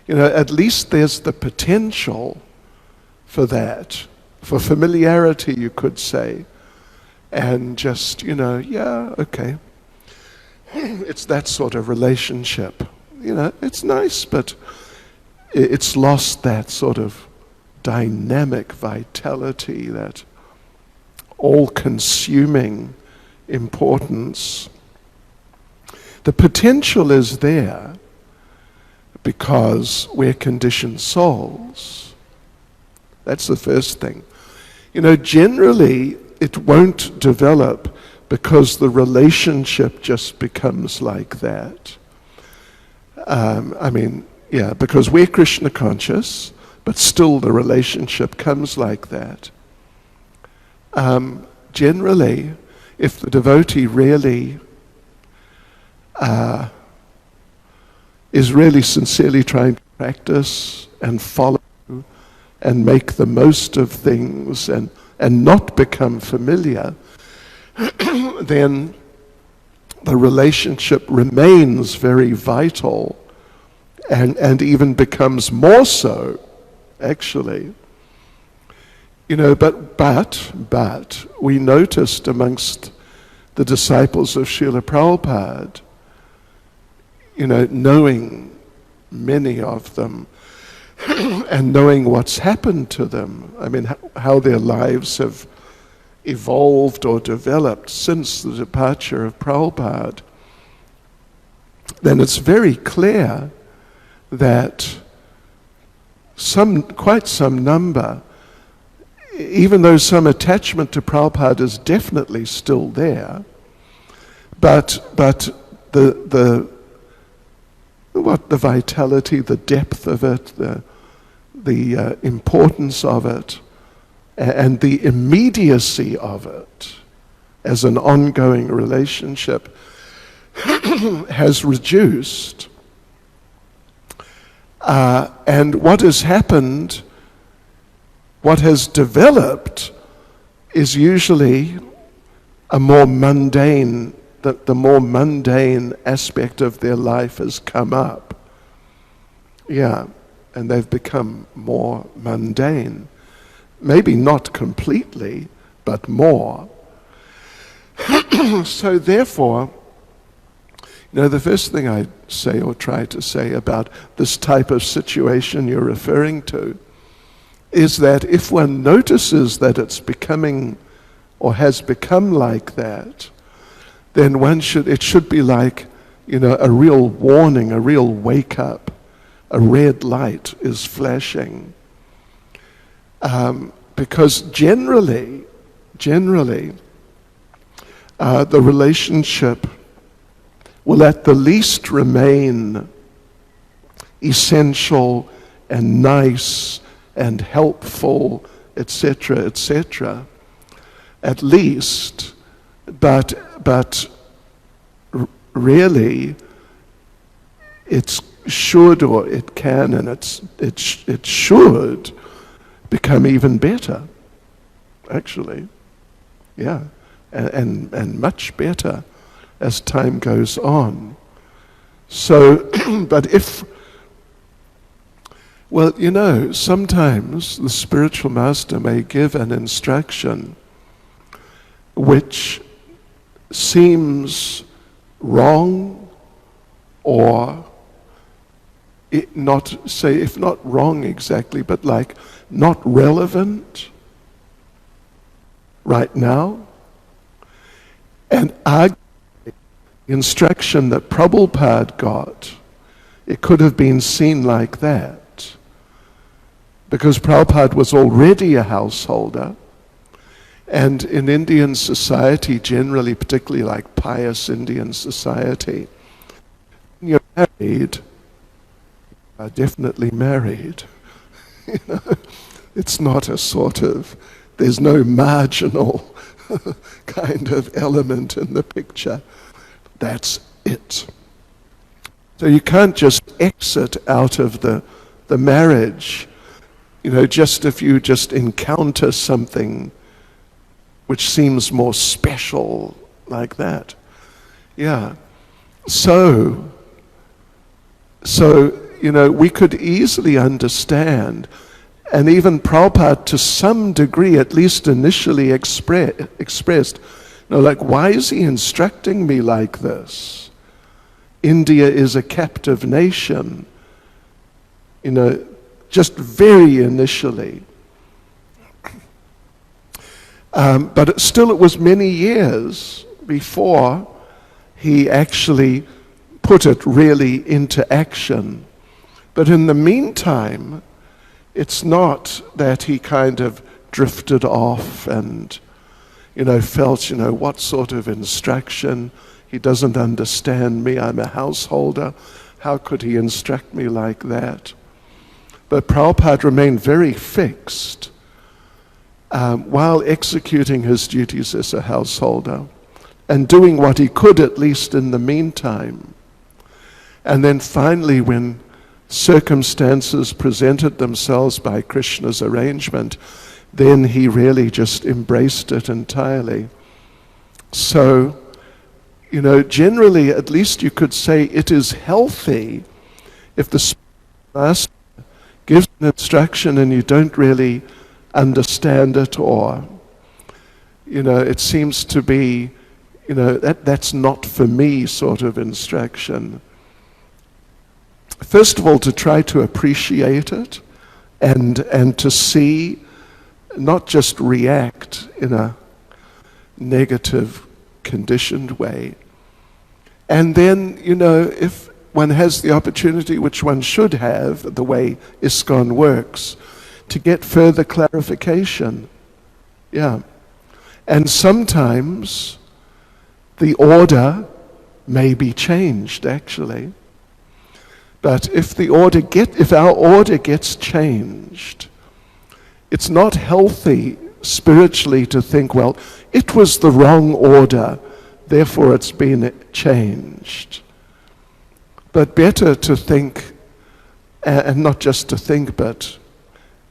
at least there's the potential for that, for familiarity, you could say, and just, okay. It's that sort of relationship. It's nice, but it's lost that sort of dynamic vitality, that all-consuming importance. The potential is there because we're conditioned souls. That's the first thing. Generally, it won't develop because the relationship just becomes like that. Because we're Krishna conscious, but still the relationship comes like that. Generally, if the devotee really is really sincerely trying to practice and follow and make the most of things and not become familiar, then the relationship remains very vital and even becomes more so, actually. But we noticed amongst the disciples of Srila Prabhupada, knowing many of them and knowing what's happened to them, how their lives have evolved or developed since the departure of Prabhupada, then it's very clear that quite some number, even though some attachment to Prabhupada is definitely still there, but the vitality, the depth of it, the importance of it, and the immediacy of it as an ongoing relationship has reduced. And what has happened, what has developed, is usually a more mundane, the more mundane aspect of their life has come up. Yeah, and they've become more mundane. Maybe not completely, but more. So therefore, the first thing I say or try to say about this type of situation you're referring to is that if one notices that it's becoming or has become like that, then it should be like, a real warning, a real wake up. A red light is flashing. Because generally, the relationship will at the least remain essential and nice and helpful, etc., at least, but really it should, or it can, and it should become even better, actually. Yeah, and much better as time goes on. So, but sometimes the spiritual master may give an instruction which seems wrong, or if not wrong exactly, but like not relevant right now. And arguably, the instruction that Prabhupada got, it could have been seen like that, because Prabhupada was already a householder, and in Indian society generally, particularly like pious Indian society, when you're married, you are definitely married. It's not a sort of, there's no marginal kind of element in the picture. That's it. So you can't just exit out of the marriage, just if you just encounter something which seems more special like that. Yeah. So we could easily understand, and even Prabhupada to some degree, at least initially expressed, why is he instructing me like this? India is a captive nation, just very initially. But it was many years before he actually put it really into action. But in the meantime, it's not that he kind of drifted off and, felt, what sort of instruction? He doesn't understand me, I'm a householder. How could he instruct me like that? But Prabhupada remained very fixed while executing his duties as a householder and doing what he could, at least in the meantime. And then finally, when circumstances presented themselves by Krishna's arrangement, then he really just embraced it entirely. So, generally, at least you could say it is healthy if the master gives an instruction and you don't really understand it, or, it seems to be, that's not for me sort of instruction. First of all, to try to appreciate it and to see, not just react in a negative, conditioned way. And then, if one has the opportunity, which one should have, the way ISKCON works, to get further clarification. Yeah. And sometimes the order may be changed, actually. But if our order gets changed, it's not healthy spiritually to think, well, it was the wrong order, therefore it's been changed. But better to think, and not just to think, but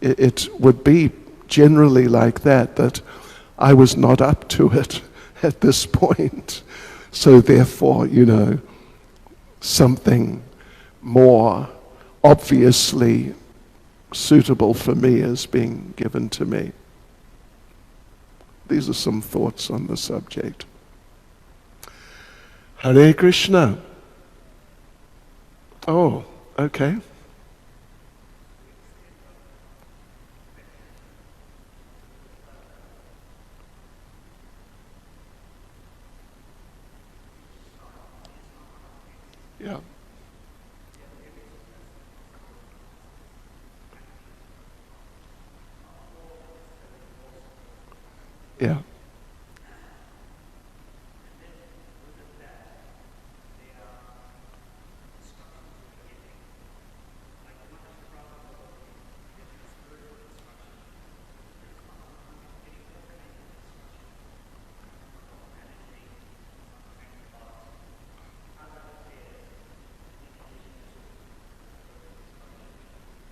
it would be generally like that I was not up to it at this point. So therefore, something more obviously suitable for me is being given to me. These are some thoughts on the subject. Hare Krishna. Oh, okay. Yeah. Yeah.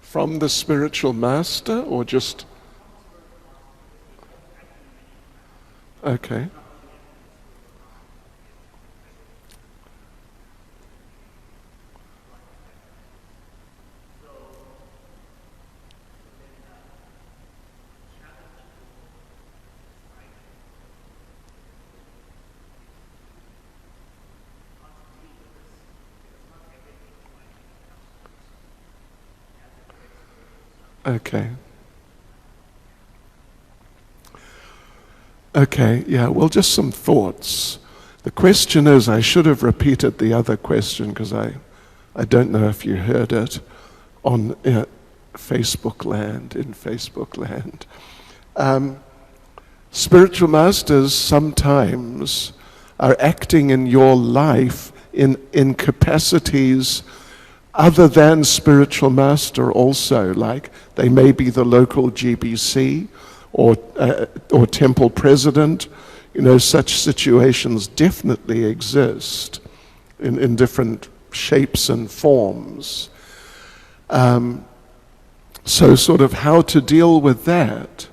From the spiritual master, or just... Okay. Okay. Okay, yeah, well, just some thoughts. The question is, I should have repeated the other question because I don't know if you heard it on Facebook land, in Facebook land. Spiritual masters sometimes are acting in your life in capacities other than spiritual master also, like they may be the local GBC or temple president. Such situations definitely exist in different shapes and forms. So sort of how to deal with that.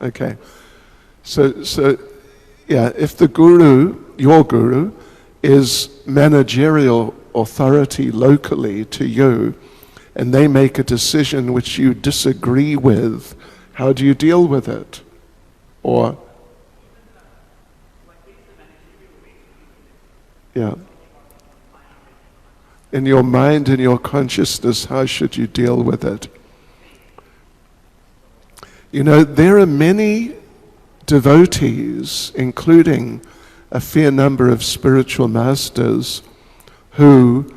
Okay. So, yeah, if the guru, your guru, is managerial authority locally to you, and they make a decision which you disagree with, how do you deal with it? Or, yeah, in your mind, in your consciousness, how should you deal with it? There are many devotees, including a fair number of spiritual masters, who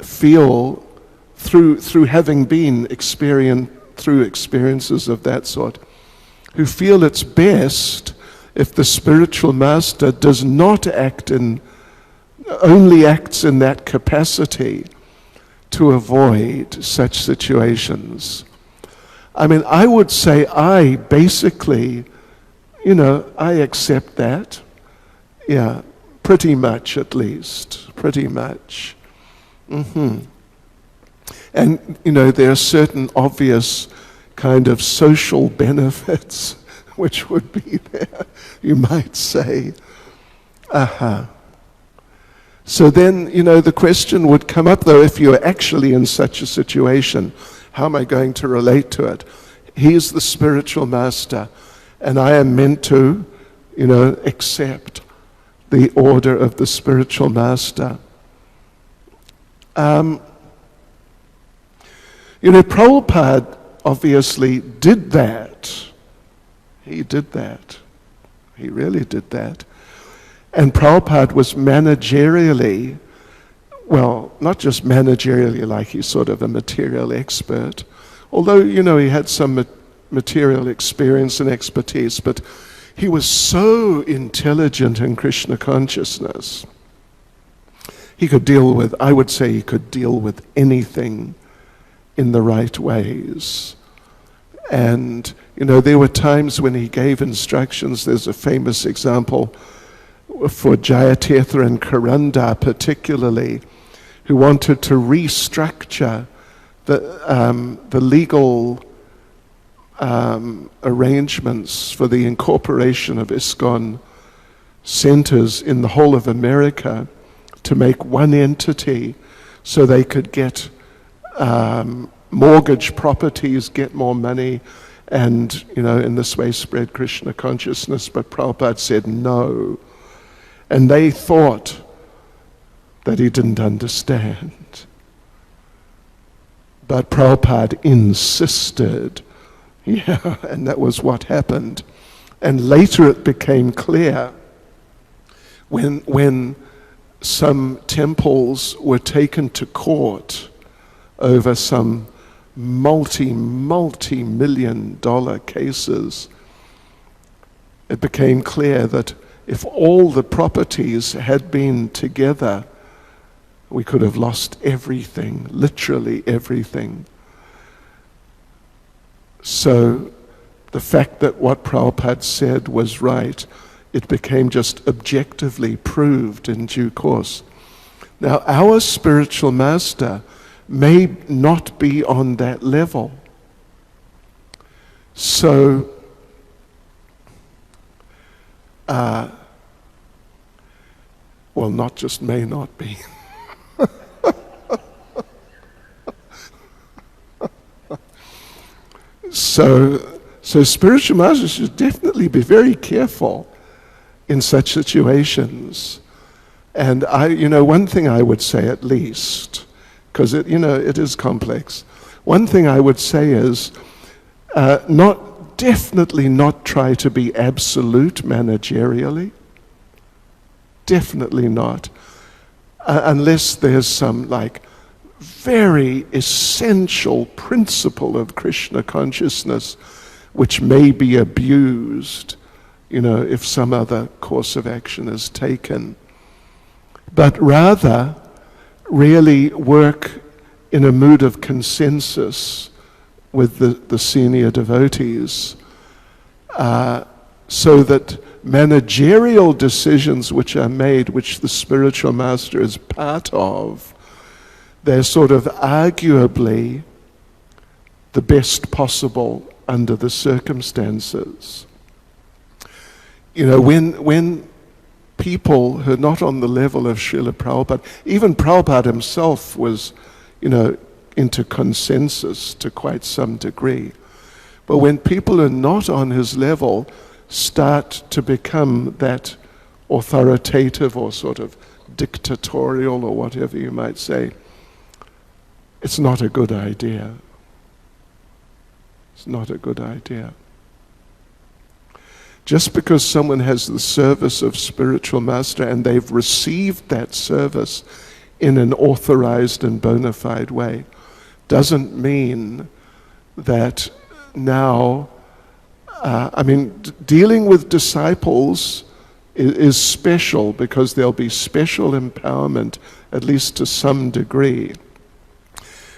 feel through having been through experiences of that sort, who feel it's best if the spiritual master does not only acts in that capacity to avoid such situations. I mean, I would say I basically, I accept that. Yeah, pretty much at least, pretty much. And, there are certain obvious kind of social benefits which would be there, you might say. So then, the question would come up, though, if you're actually in such a situation, How am I going to relate to it? He's the spiritual master, and I am meant to, accept the order of the spiritual master. Prabhupada obviously did that. He did that. He really did that. And Prabhupada was managerially, well, not just managerially like he's sort of a material expert, although, he had some material experience and expertise, but he was so intelligent in Krishna consciousness. I would say he could deal with anything in the right ways. And, there were times when he gave instructions. There's a famous example for Jayatirtha and Karanda particularly, who wanted to restructure the legal arrangements for the incorporation of ISKCON centers in the whole of America to make one entity so they could get mortgage properties, get more money, and, in this way spread Krishna consciousness. But Prabhupada said no. And they thought that he didn't understand. But Prabhupada insisted, and that was what happened. And later it became clear when some temples were taken to court over some multi-million-dollar cases, it became clear that if all the properties had been together, we could have lost everything, literally everything. So the fact that what Prabhupada said was right, it became just objectively proved in due course. Now, our spiritual master may not be on that level. So, not just may not be. So spiritual masters should definitely be very careful in such situations. And one thing I would say at least, because it is complex. One thing I would say is definitely not try to be absolute managerially. Definitely not, unless there's some very essential principle of Krishna consciousness which may be abused, if some other course of action is taken. But rather, really work in a mood of consensus with the senior devotees, so that managerial decisions which are made, which the spiritual master is part of, they're sort of arguably the best possible under the circumstances. When people who are not on the level of Srila Prabhupada, even Prabhupada himself was, into consensus to quite some degree. But when people who are not on his level start to become that authoritative or sort of dictatorial or whatever you might say, it's not a good idea. It's not a good idea. Just because someone has the service of spiritual master and they've received that service in an authorized and bona fide way, doesn't mean that now, dealing with disciples is special because there'll be special empowerment, at least to some degree.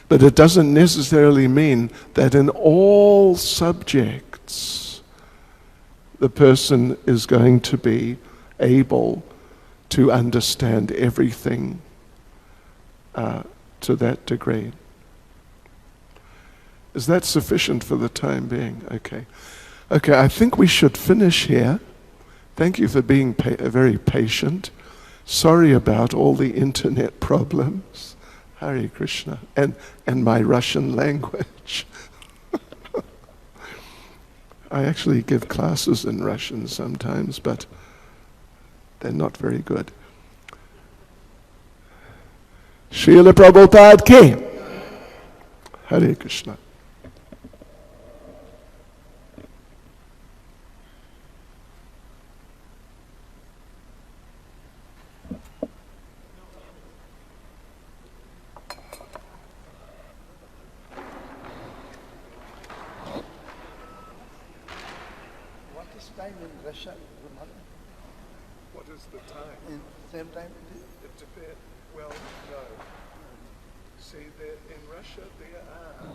But it doesn't necessarily mean that in all subjects the person is going to be able to understand everything to that degree. Is that sufficient for the time being? Okay, I think we should finish here. Thank you for being very patient. Sorry about all the internet problems. Hare Krishna. And my Russian language. I actually give classes in Russian sometimes, but they're not very good. Srila Prabhupada ki. Hare Krishna. What is time in Russia? What is the time? In same time? It depends. Well, no. See, in Russia there are